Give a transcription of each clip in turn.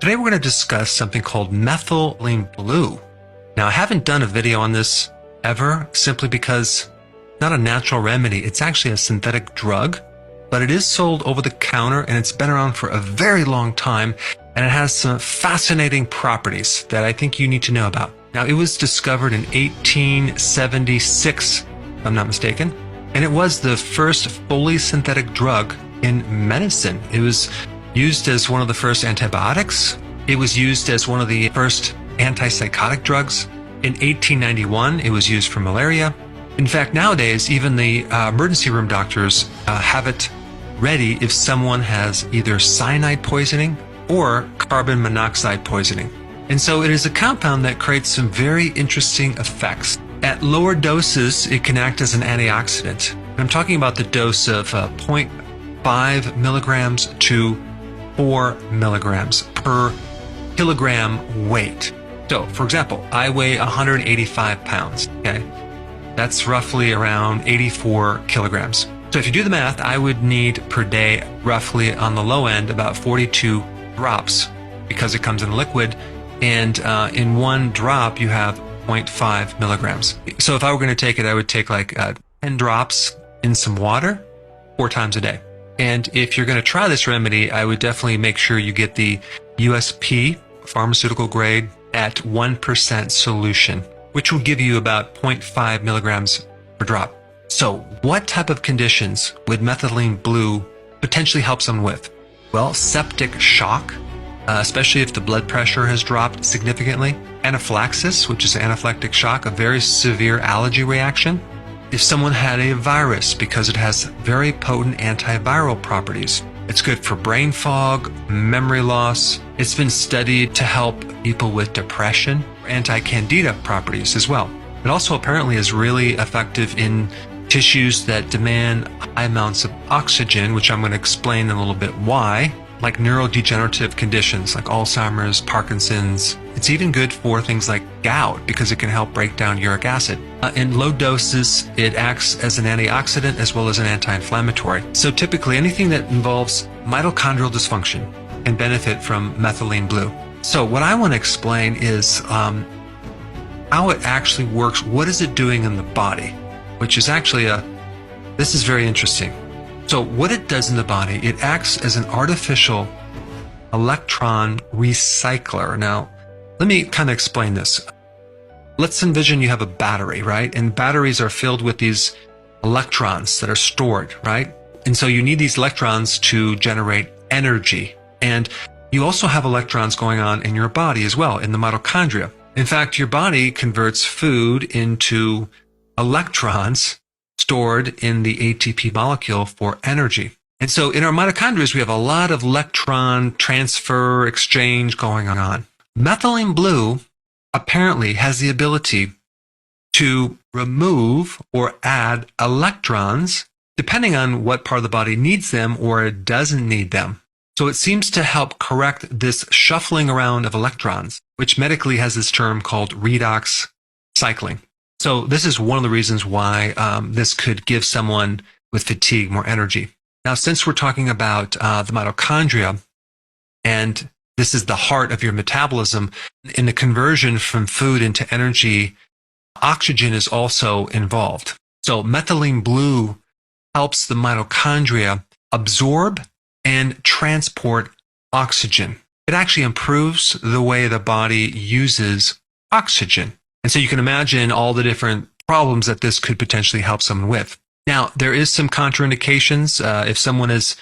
Today we're going to discuss something called Methylene Blue. Now, I haven't done a video on this ever, simply because it's not a natural remedy. It's actually a synthetic drug, but it is sold over the counter and it's been around for a very long time, and it has some fascinating properties that I think you need to know about. Now, it was discovered in 1876, if I'm not mistaken, and it was the first fully synthetic drug in medicine. It was used as one of the first antibiotics. It was used as one of the first antipsychotic drugs. In 1891, it was used for malaria. In fact, nowadays, even the emergency room doctors have it ready if someone has either cyanide poisoning or carbon monoxide poisoning. And so it is a compound that creates some very interesting effects. At lower doses, it can act as an antioxidant. And I'm talking about the dose of 0.5 milligrams to 4 milligrams per kilogram weight. So, for example, I weigh 185 pounds, okay? That's roughly around 84 kilograms. So if you do the math, I would need per day, roughly on the low end, about 42 drops, because it comes in liquid, and in one drop you have 0.5 milligrams. So if I were going to take it, I would take like 10 drops in some water 4 times a day. And if you're going to try this remedy, I would definitely make sure you get the USP pharmaceutical grade at 1% solution, which will give you about 0.5 milligrams per drop. So what type of conditions would Methylene Blue potentially help someone with? Well, septic shock, especially if the blood pressure has dropped significantly. Anaphylaxis, which is anaphylactic shock, a very severe allergy reaction. If someone had a virus, because it has very potent antiviral properties. It's good for brain fog, memory loss. It's been studied to help people with depression, anti-candida properties as well. It also apparently is really effective in tissues that demand high amounts of oxygen, which I'm going to explain in a little bit why, like neurodegenerative conditions like Alzheimer's, Parkinson's. It's even good for things like gout because it can help break down uric acid. In low doses, it acts as an antioxidant as well as an anti-inflammatory. So typically anything that involves mitochondrial dysfunction can benefit from Methylene Blue. So what I want to explain is how it actually works. What is it doing in the body? Which is actually this is very interesting. So what it does in the body, it acts as an artificial electron recycler. Now, let me kind of explain this. Let's envision you have a battery, right? And batteries are filled with these electrons that are stored, right? And so you need these electrons to generate energy. And you also have electrons going on in your body as well, in the mitochondria. In fact, your body converts food into electrons stored in the ATP molecule for energy. And so in our mitochondria, we have a lot of electron transfer exchange going on. Methylene Blue apparently has the ability to remove or add electrons depending on what part of the body needs them or doesn't need them. So it seems to help correct this shuffling around of electrons, which medically has this term called redox cycling. So this is one of the reasons why this could give someone with fatigue more energy. Now, since we're talking about the mitochondria, and this is the heart of your metabolism, in the conversion from food into energy, oxygen is also involved. So Methylene Blue helps the mitochondria absorb and transport oxygen. It actually improves the way the body uses oxygen. And so you can imagine all the different problems that this could potentially help someone with. Now, there is some contraindications. If someone is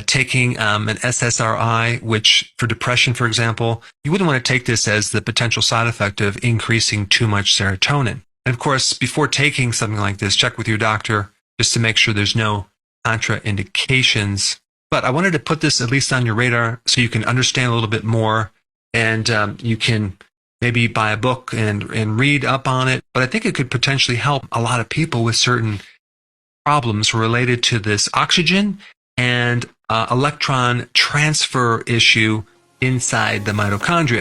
taking an SSRI, which for depression, for example, you wouldn't want to take this as the potential side effect of increasing too much serotonin. And of course, before taking something like this, check with your doctor just to make sure there's no contraindications. But I wanted to put this at least on your radar so you can understand a little bit more, and you can maybe buy a book and read up on it. But I think it could potentially help a lot of people with certain problems related to this oxygen and electron transfer issue inside the mitochondria.